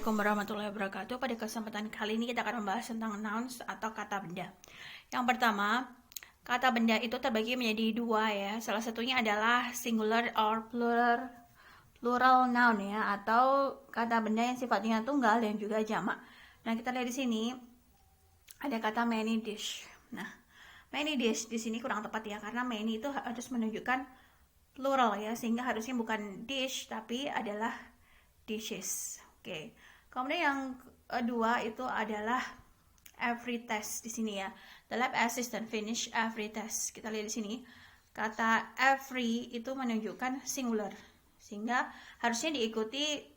Assalamualaikum warahmatullahi wabarakatuh. Pada kesempatan kali ini kita akan membahas tentang nouns atau kata benda. Yang pertama, kata benda itu terbagi menjadi dua ya. Salah satunya adalah singular or plural noun ya, atau kata benda yang sifatnya tunggal dan juga jamak. Nah, kita lihat di sini ada kata many dish. Nah, many dish di sini kurang tepat ya, karena many itu harus menunjukkan plural ya, sehingga harusnya bukan dish tapi adalah dishes. Oke. Kemudian yang kedua itu adalah every test di sini ya. The lab assistant finish every test. Kita lihat di sini kata every itu menunjukkan singular, sehingga harusnya diikuti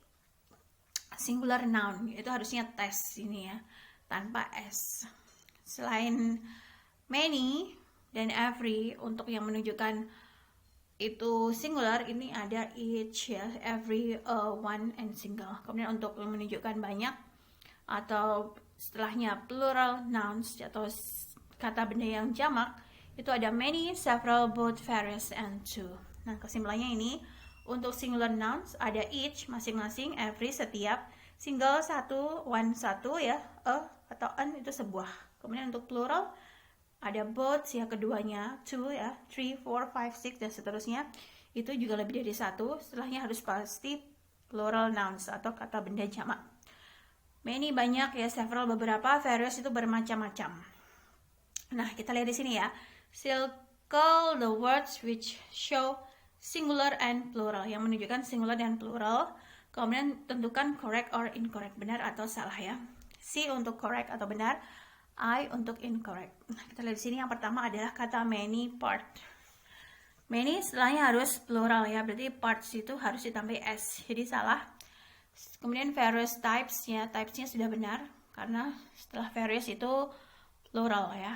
singular noun, itu harusnya test ini ya, tanpa s. Selain many dan every untuk yang menunjukkan itu singular, ini ada each ya, every, one, and single. Kemudian untuk yang menunjukkan banyak atau setelahnya plural nouns atau kata benda yang jamak, itu ada many, several, both, various, and two. Nah, kesimpulannya ini untuk singular nouns ada each masing-masing, every setiap, single satu, one satu ya, a atau an itu sebuah. Kemudian untuk plural ada both ya, keduanya, two ya, 3, 4, 5, 6 dan seterusnya. Itu juga lebih dari satu. Setelahnya harus pasti plural nouns atau kata benda jamak. Many banyak ya, several beberapa, various itu bermacam-macam. Nah, kita lihat di sini ya. Circle the words which show singular and plural, yang menunjukkan singular dan plural. Kemudian tentukan correct or incorrect, benar atau salah ya. C untuk correct atau benar, I untuk incorrect. Nah, kita lihat di sini yang pertama adalah kata many part. Many setelahnya harus plural ya, berarti parts itu harus ditambah s, jadi salah. Kemudian various types ya, typesnya sudah benar karena setelah various itu plural ya.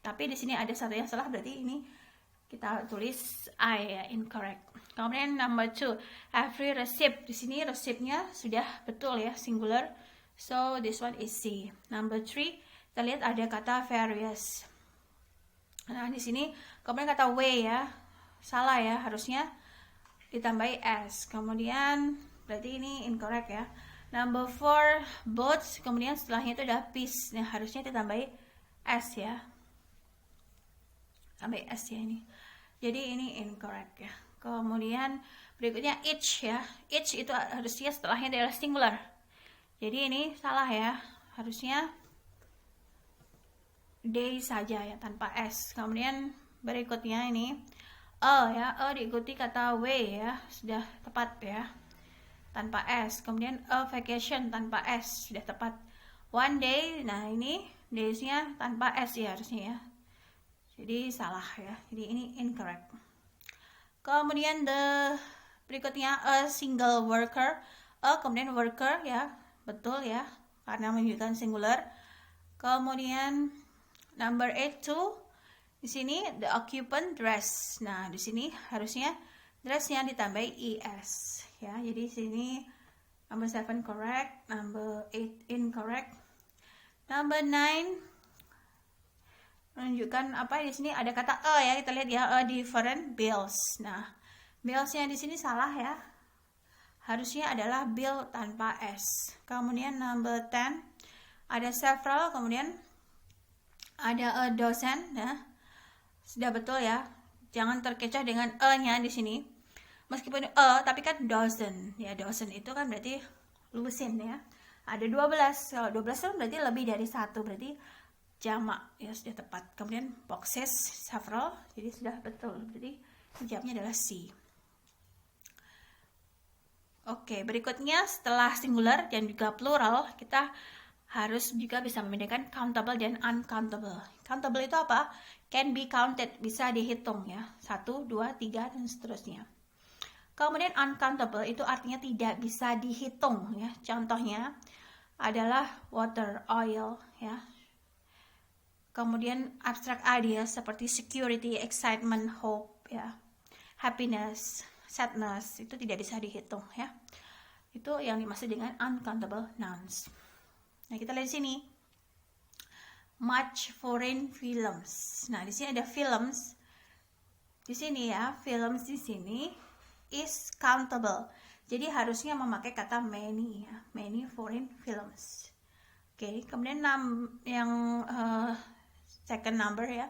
Tapi di sini ada satu yang salah, berarti ini kita tulis I ya, incorrect. Kemudian number 2, every receipt. Di sini receipt-nya sudah betul ya, singular. So this one is C. Number 3, kita lihat ada kata various. Nah, di sini kemudian kata way ya, salah ya, harusnya ditambahi s. Kemudian berarti ini incorrect ya. Number 4, both, kemudian setelahnya itu ada piece. Nah, harusnya ditambahi s ya, tambah s ya ini. Jadi ini incorrect ya. Kemudian berikutnya each ya, each itu harusnya setelahnya adalah singular. Jadi ini salah ya, harusnya D saja ya, tanpa S. Kemudian berikutnya ini ya, diikuti kata way ya, sudah tepat ya, tanpa S. Kemudian a vacation tanpa S, sudah tepat. One day, nah ini days-nya tanpa S ya harusnya ya, jadi salah ya, jadi ini incorrect. Kemudian berikutnya a single worker, kemudian worker ya, betul ya, karena menunjukkan singular. Kemudian number 8, di sini the occupant dress. Nah, di sini harusnya dressnya ditambahi es ya. Jadi di sini number 7 correct, number 8 incorrect. Number 9 menunjukkan apa, di sini ada kata ya, kita lihat ya, different bills. Nah, bills-nya di sini salah ya. Harusnya adalah bill tanpa s. Kemudian number 10 ada several, kemudian ada a dozen ya, sudah betul ya, jangan terkecoh dengan nya di sini, meskipun tapi kan dozen ya, dozen itu kan berarti lusin ya, ada 12, kalau 12 kan berarti lebih dari satu, berarti jamak ya, sudah tepat. Kemudian boxes several, jadi sudah betul, berarti jawabnya adalah C. Oke, berikutnya setelah singular dan juga plural, kita harus juga bisa membedakan countable dan uncountable. Countable itu apa? Can be counted, bisa dihitung ya, 1, 2, 3 dan seterusnya. Kemudian uncountable itu artinya tidak bisa dihitung ya. Contohnya adalah water, oil ya. Kemudian abstract ideas seperti security, excitement, hope ya, happiness, sadness, itu tidak bisa dihitung ya. Itu yang dimaksud dengan uncountable nouns. Nah, kita lihat di sini. Much foreign films. Nah, di sini ada films. Di sini ya, films di sini is countable. Jadi harusnya memakai kata many ya, many foreign films. Oke, kemudian yang second number ya.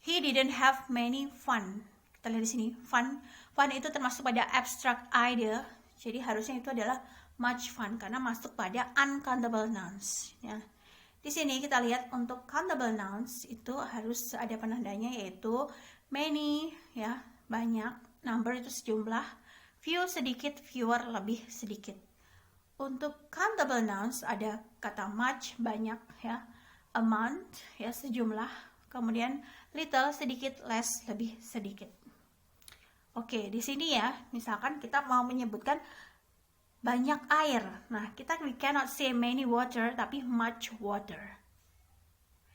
He didn't have many fun. Kita lihat di sini, fun itu termasuk pada abstract idea. Jadi harusnya itu adalah much fun karena masuk pada uncountable nouns ya. Di sini kita lihat untuk countable nouns itu harus ada penandanya, yaitu many ya, banyak, number itu sejumlah, few sedikit, fewer lebih sedikit. Untuk countable nouns ada kata much banyak ya, amount ya sejumlah, kemudian little sedikit, less lebih sedikit. Oke, di sini ya, misalkan kita mau menyebutkan banyak air. Nah, we cannot say many water, tapi much water.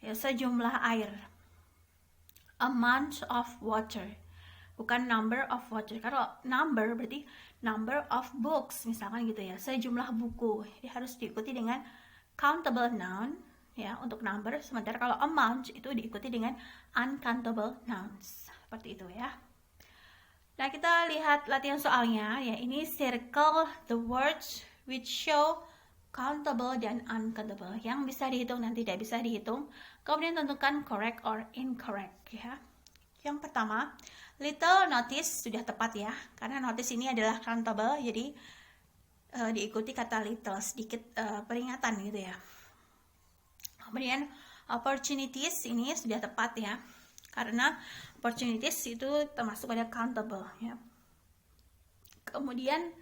Ya, sejumlah air. Amount of water. Bukan number of water. Kalau number berarti number of books, misalkan gitu ya, sejumlah buku. Jadi harus diikuti dengan countable noun ya untuk number, sementara kalau amount itu diikuti dengan uncountable nouns. Seperti itu ya. Nah, kita lihat latihan soalnya ya. Ini circle the words which show countable dan uncountable. Yang bisa dihitung dan tidak bisa dihitung. Kemudian tentukan correct or incorrect ya. Yang pertama, little notice sudah tepat ya, karena notice ini adalah countable, jadi diikuti kata little, sedikit peringatan gitu ya. Kemudian opportunities ini sudah tepat ya, karena opportunities itu termasuk pada countable ya. Kemudian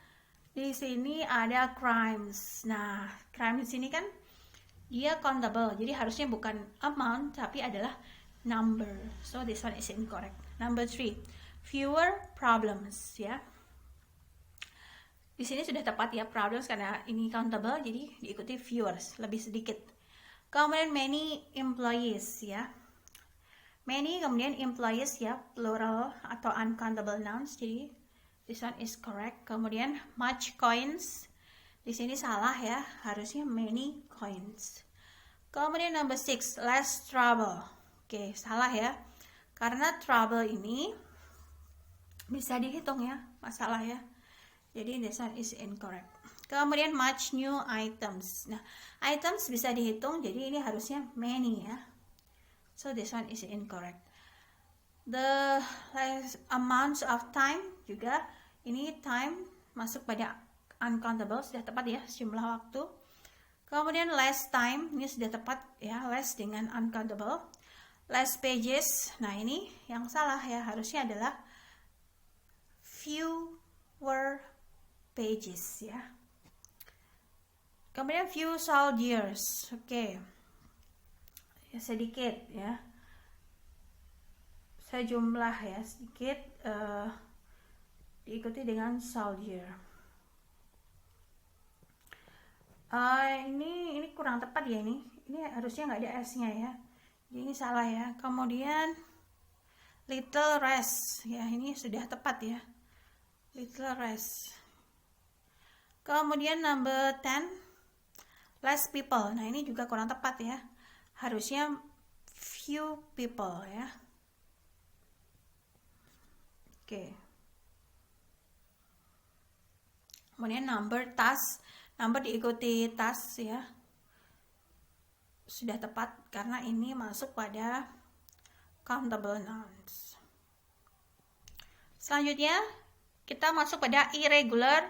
di sini ada crimes. Nah, crimes ini kan dia countable, jadi harusnya bukan amount tapi adalah number. So this one is incorrect. Number 3, fewer problems ya. Di sini sudah tepat ya, problems karena ini countable, jadi diikuti fewer, lebih sedikit. Kemudian many employees ya. Many kemudian employees ya, plural atau uncountable nouns. Jadi this one is correct. Kemudian much coins. Di sini salah ya, harusnya many coins. Kemudian number 6, less trouble. Oke, salah ya. Karena trouble ini bisa dihitung ya, masalah ya. Jadi this one is incorrect. Kemudian much new items. Nah, items bisa dihitung, jadi ini harusnya many ya. So this one is incorrect. The amounts of time juga, ini time masuk pada uncountable, sudah tepat ya, jumlah waktu. Kemudian less time, ini sudah tepat ya, less dengan uncountable. Less pages, nah ini yang salah ya, harusnya adalah fewer pages ya. Kemudian few soldiers, oke. Ya, sedikit ya, sejumlah ya, sedikit diikuti dengan soldier. Ini kurang tepat ya, ini harusnya nggak ada s-nya ya. Ini salah ya. Kemudian little rest ya, ini sudah tepat ya, little rest. Kemudian number 10, less people. Nah, ini juga kurang tepat ya, harusnya few people ya. Oke. Kemudian number task, number diikuti task ya, sudah tepat karena ini masuk pada countable nouns. Selanjutnya kita masuk pada irregular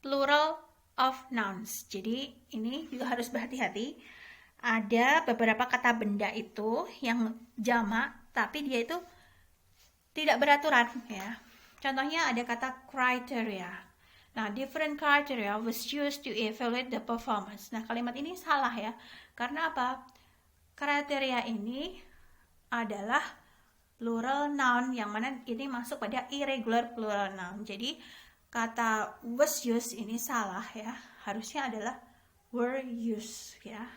plural of nouns. Jadi ini juga harus berhati-hati. Ada beberapa kata benda itu yang jamak tapi dia itu tidak beraturan ya. Contohnya ada kata criteria. Nah, different criteria was used to evaluate the performance. Nah, kalimat ini salah ya. Karena apa? Kriteria ini adalah plural noun, yang mana ini masuk pada irregular plural noun. Jadi kata was used ini salah ya. Harusnya adalah were used ya.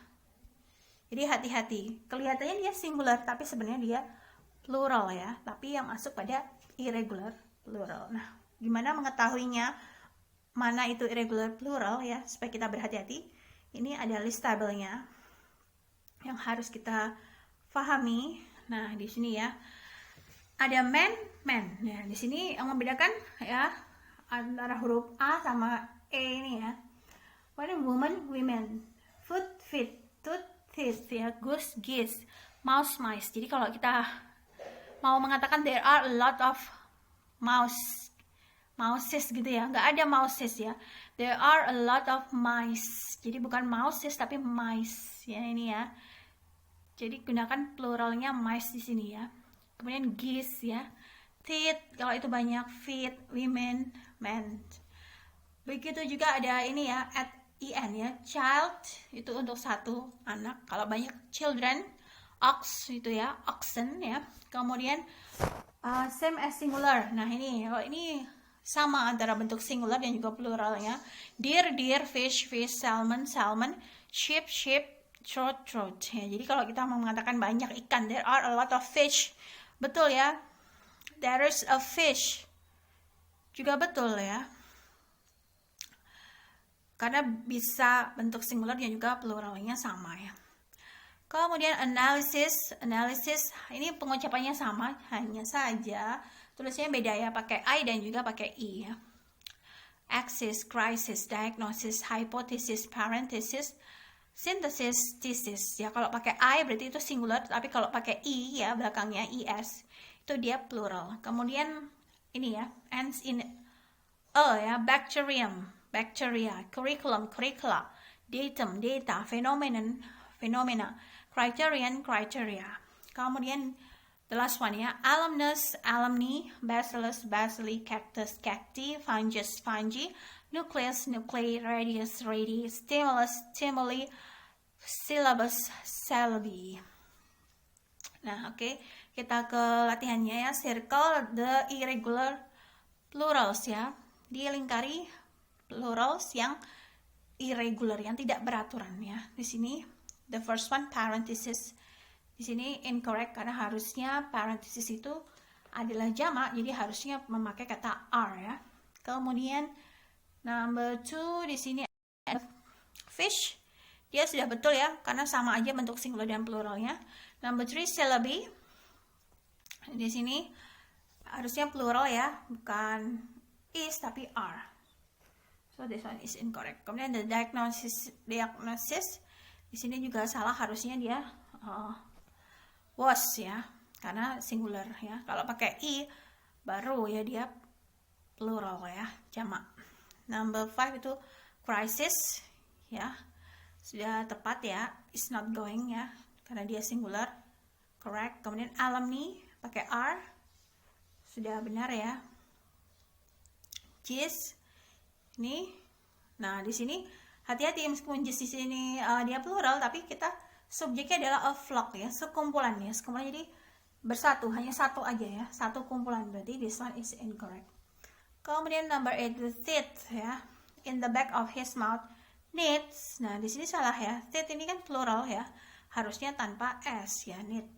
Jadi hati-hati. Kelihatannya dia singular tapi sebenarnya dia plural ya. Tapi yang masuk pada irregular plural. Nah, gimana mengetahuinya mana itu irregular plural ya, supaya kita berhati-hati? Ini ada list tabelnya yang harus kita pahami. Nah, di sini ya ada man. Nah, di sini yang membedakan ya antara huruf A sama E ini ya. Kemudian woman, women, foot, feet, tooth, teeth ya, goose, geese, mouse, mice. Jadi kalau kita mau mengatakan there are a lot of mouses gitu ya, nggak ada mouses ya, there are a lot of mice. Jadi bukan mouses tapi mice ya ini ya. Jadi gunakan pluralnya mice di sini ya. Kemudian geese ya, teeth kalau itu banyak, feet, women, men. Begitu juga ada ini ya, at en ya, child itu untuk satu anak, kalau banyak children, ox itu ya, oxen ya. Kemudian same as singular. Nah ini kalau ini sama antara bentuk singular dan juga pluralnya. Deer, deer, fish, fish, salmon, salmon, sheep, sheep, trout, trout. Ya, jadi kalau kita mau mengatakan banyak ikan, there are a lot of fish. Betul ya. There is a fish. Juga betul ya. Karena bisa bentuk singular dan juga pluralnya sama ya. Kemudian analysis ini pengucapannya sama, hanya saja tulisnya beda ya, pakai I dan juga pakai I ya. Axis, crisis, diagnosis, hypothesis, parenthesis, synthesis, thesis ya. Kalau pakai I berarti itu singular, tapi kalau pakai I ya belakangnya is itu dia plural. Kemudian ini ya, ends in ya, bacterium, bacteria, curriculum, curricula, datum, data, phenomenon, phenomena, criterion, criteria. Kemudian the last one ya, alumnus, alumni, bacillus, bacilli, cactus, cacti, fungus, fungi, nucleus, nuclei, radius, radii, stimulus, stimuli, syllabus, syllabi. Nah, oke. Kita ke latihannya ya. Circle the irregular plurals ya. Dilingkari plurals yang irregular, yang tidak beraturan ya. Di sini the first one parenthesis. Di sini incorrect karena harusnya parenthesis itu adalah jamak, jadi harusnya memakai kata are ya. Kemudian number 2 di sini ada fish. Dia sudah betul ya, karena sama aja bentuk singular dan pluralnya. Number 3 syllabi. Di sini harusnya plural ya, bukan is tapi are. So this one is incorrect. Kemudian the diagnosis di sini juga salah, harusnya dia was ya, karena singular ya. Kalau pakai i baru ya dia plural ya, jamak. Number 5 itu crisis ya, sudah tepat ya, is not going ya, karena dia singular, correct. Kemudian alumni pakai are, sudah benar ya. Jis ini, nah di sini hati-hati meskipun jis di sini dia plural, tapi kita subjeknya adalah a flock ya, sekumpulan ya, sekumpulan, jadi bersatu, hanya satu aja ya, satu kumpulan, berarti this one is incorrect. Kemudian number 8 the teeth ya, in the back of his mouth needs. Nah di sini salah ya, teeth ini kan plural ya, harusnya tanpa s ya, need,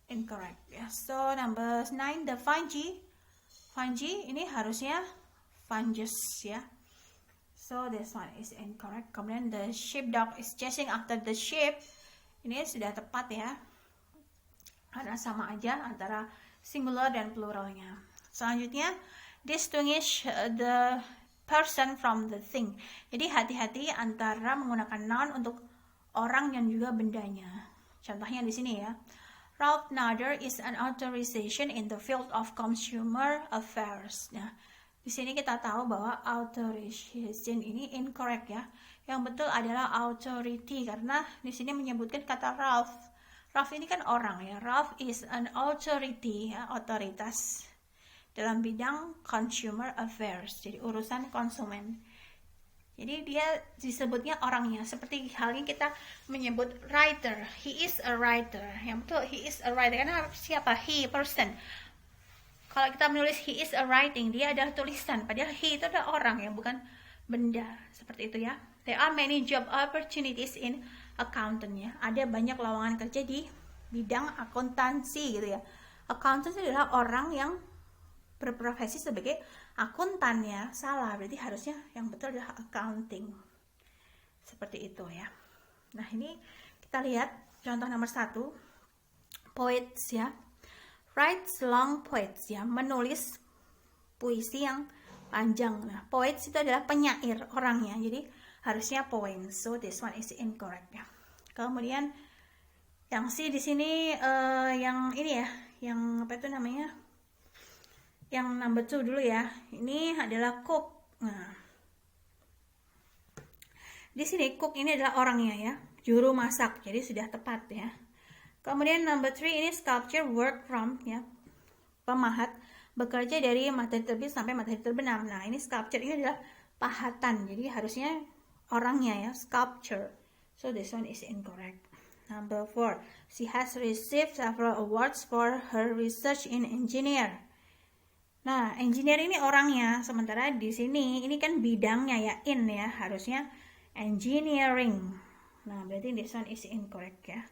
incorrect ya. So number 9 the fungi ini harusnya fungus ya. So this one is incorrect. Kemudian the sheepdog is chasing after the sheep. Ini sudah tepat ya, karena sama aja antara singular dan pluralnya. Selanjutnya distinguish the person from the thing. Jadi hati-hati antara menggunakan noun untuk orang dan juga bendanya. Contohnya di sini ya. Ralph Nader is an authorization in the field of consumer affairs. Nah, di sini kita tahu bahwa authorization ini incorrect ya. Yang betul adalah authority, karena di sini menyebutkan kata Ralph. Ralph ini kan orang ya. Ralph is an authority ya, otoritas dalam bidang consumer affairs, jadi urusan konsumen. Jadi dia disebutnya orangnya, seperti halnya kita menyebut writer, he is a writer. Yang betul he is a writer, karena siapa? He, person. Kalau kita menulis he is a writing, dia adalah tulisan, padahal he itu adalah orang ya, bukan benda. Seperti itu ya. There are many job opportunities in accountant ya. Ada banyak lowongan kerja di bidang akuntansi gitu ya. Accountant adalah orang yang berprofesi sebagai akuntan ya. Salah, berarti harusnya yang betul adalah accounting. Seperti itu ya. Nah ini kita lihat contoh nomor 1, poets ya. Writes long poets ya, menulis puisi yang panjang. Nah, poets itu adalah penyair orangnya, jadi harusnya poem. So this one is incorrect ya. Kemudian yang C di sini yang ini ya, yang apa itu namanya? Yang number 2 dulu ya. Ini adalah cook. Nah, di sini cook ini adalah orangnya ya, juru masak. Jadi sudah tepat ya. Kemudian number 3 ini sculpture work from ya. Pemahat bekerja dari matahari terbit sampai matahari terbenam. Nah, ini sculpture ini adalah pahatan. Jadi harusnya orangnya ya, sculpture. So this one is incorrect. Number 4, she has received several awards for her research in engineer. Nah, engineer ini orangnya, sementara di sini ini kan bidangnya ya, in ya, harusnya engineering. Nah, berarti this one is incorrect ya.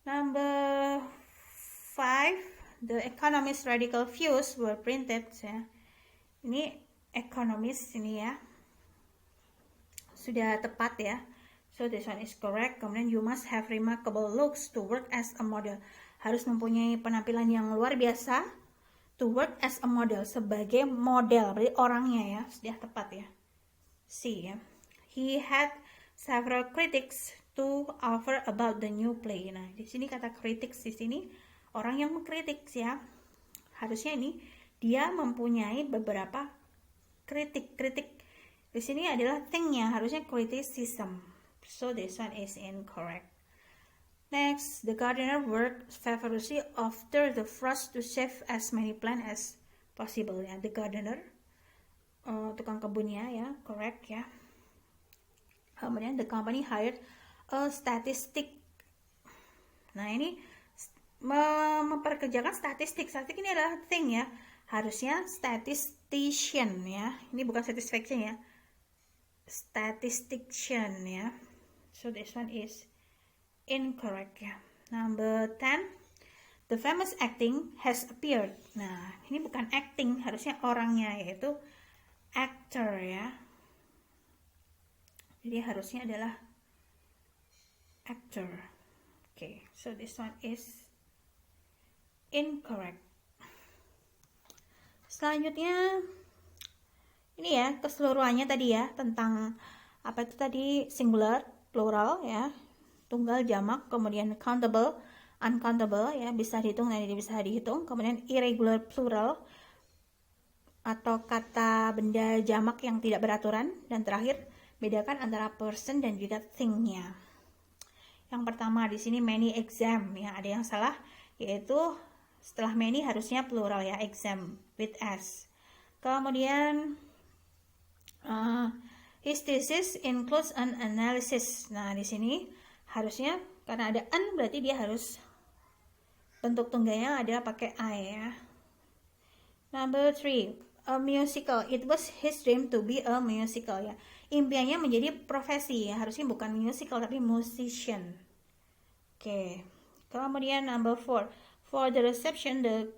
Number 5, the Economist radical views were printed ya. Ini Economist ini ya. Sudah tepat ya. So this one is correct. Kemudian you must have remarkable looks to work as a model. Harus mempunyai penampilan yang luar biasa to work as a model, sebagai model. Berarti orangnya ya, sudah tepat ya. C ya. He had several critics to offer about the new play. Nah, di sini kata critics di sini orang yang mengkritik ya. Harusnya ini dia mempunyai beberapa kritik. Di sini adalah thing-nya, harusnya criticism. So this one is incorrect. Next, the gardener worked feverishly after the frost to save as many plants as possible ya. The gardener, tukang kebunnya ya, correct ya. Kemudian the company hired a statistic. Nah, ini memperkerjakan statistik. Statistik ini adalah thing ya. Harusnya statistician ya. Ini bukan satisfaction ya. Statistician ya. So this one is incorrect ya. Number 10, the famous acting has appeared. Nah, ini bukan acting, harusnya orangnya, yaitu actor ya. Jadi harusnya adalah actor. Okay, so this one is incorrect. Selanjutnya ini ya, keseluruhannya tadi ya, tentang apa itu tadi, singular, plural ya, tunggal, jamak, kemudian countable, uncountable ya, bisa dihitung dan tidak bisa dihitung, kemudian irregular plural atau kata benda jamak yang tidak beraturan, dan terakhir bedakan antara person dan juga thing-nya. Yang pertama di sini many exam ya, ada yang salah, yaitu setelah many harusnya plural ya, exam with s. Kemudian his thesis includes an analysis. Nah, di sini harusnya karena ada an, berarti dia harus bentuk tunggalnya adalah pakai I ya. Number 3, a musical. It was his dream to be a musical ya. Impiannya menjadi profesi ya, harusnya bukan musical tapi musician. Oke. Kemudian number 4, for the reception the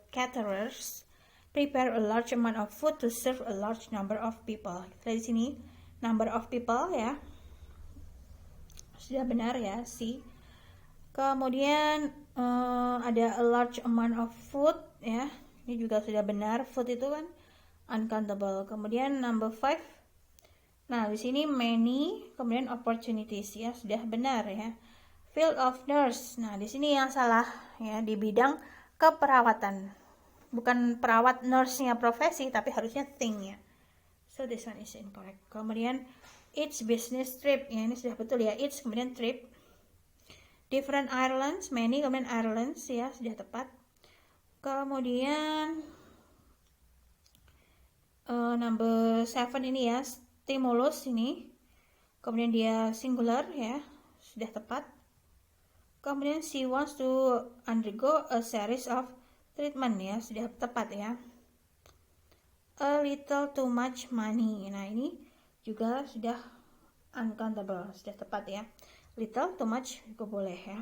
caterers prepare a large amount of food to serve a large number of people. Kita di sini number of people ya. Sudah benar ya, C. Kemudian ada a large amount of food ya. Ini juga sudah benar, food itu kan uncountable. Kemudian number 5. Nah, di sini many, kemudian opportunities ya, sudah benar ya. Field of nurse. Nah, di sini yang salah ya, di bidang keperawatan. Bukan perawat, nurse-nya profesi, tapi harusnya thing ya. So this one is incorrect. Kemudian each business trip ya, ini sudah betul ya, each kemudian trip. Different Irelands, many kemudian Irelands ya, sudah tepat. Kemudian number 7 ini ya, stimulus ini, kemudian dia singular ya, sudah tepat. Kemudian she wants to undergo a series of treatment ya, sudah tepat ya. A little too much money. Nah, ini juga sudah uncountable, sudah tepat ya. Little too much juga boleh ya.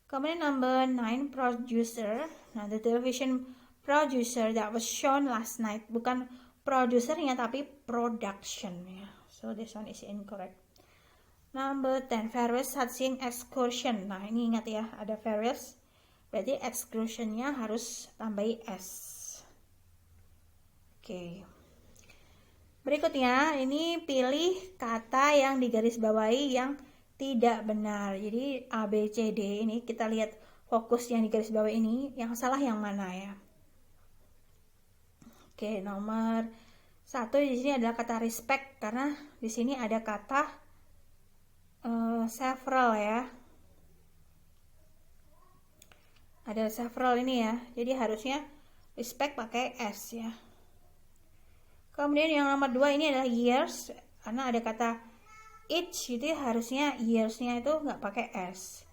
Kemudian number 9, producer. Nah, the television producer that was shown last night, bukan produsernya tapi production ya. So this one is incorrect. Number 10, various sightseeing excursion. Nah, ini ingat ya, ada various, berarti excursionnya harus tambahi s. Oke. Berikutnya, ini pilih kata yang digarisbawahi yang tidak benar. Jadi A, B, C, D ini kita lihat fokus yang digarisbawahi ini, yang salah yang mana ya. Oke, nomor 1 di sini adalah kata respect, karena di sini ada kata several ya. Ada several ini ya. Jadi harusnya respect pakai S ya. Kemudian yang nomor 2 ini adalah years, karena ada kata each, jadi harusnya years-nya itu nggak pakai S.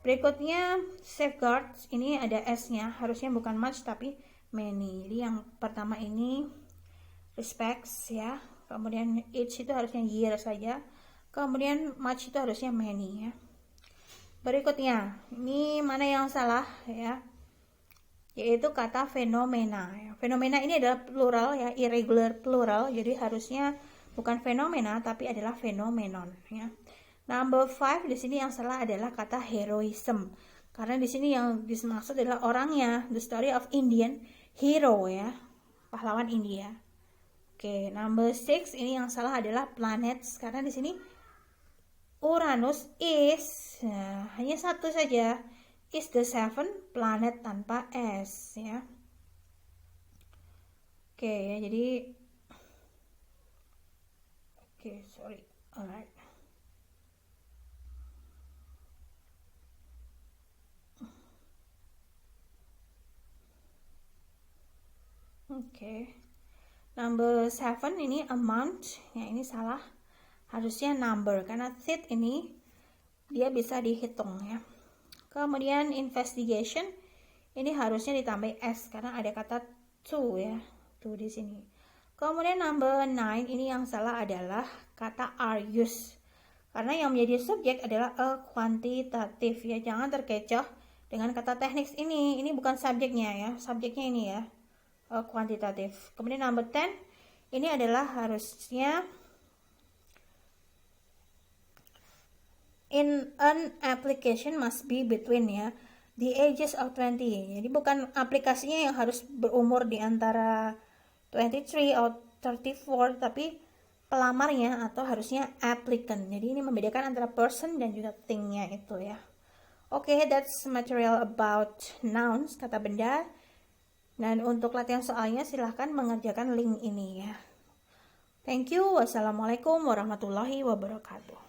Berikutnya safeguards, ini ada S-nya, harusnya bukan much tapi many. Jadi yang pertama ini respects ya, kemudian each itu harusnya year saja, kemudian much itu harusnya many ya. Berikutnya, ini mana yang salah ya, yaitu kata fenomena. Fenomena ini adalah plural ya, irregular plural, jadi harusnya bukan fenomena tapi adalah phenomenon ya. Number 5 di sini yang salah adalah kata heroism, karena di sini yang dimaksud adalah orangnya, the story of Indian hero ya, pahlawan India. Oke, number 6 ini yang salah adalah planets, karena di sini Uranus is hanya satu saja, is the 7 planet tanpa S ya. Oke ya, jadi sorry, alright. Oke. Number 7 ini amount, ya ini salah. Harusnya number, karena seat ini dia bisa dihitung ya. Kemudian investigation, ini harusnya ditambah S karena ada kata to ya, to di sini. Kemudian number 9 ini yang salah adalah kata are used, karena yang menjadi subjek adalah a quantitative ya. Jangan terkecoh dengan kata teknik ini bukan subjeknya ya, subjeknya ini ya, a quantitative. Kemudian number 10 ini adalah harusnya in an application must be between ya, the ages of 20. Jadi bukan aplikasinya yang harus berumur di antara 23 atau 34, tapi pelamarnya atau harusnya applicant. Jadi ini membedakan antara person dan juga thing-nya itu ya. Oke, that's material about nouns, kata benda. Dan untuk latihan soalnya silahkan mengerjakan link ini ya. Thank you. Wassalamualaikum warahmatullahi wabarakatuh.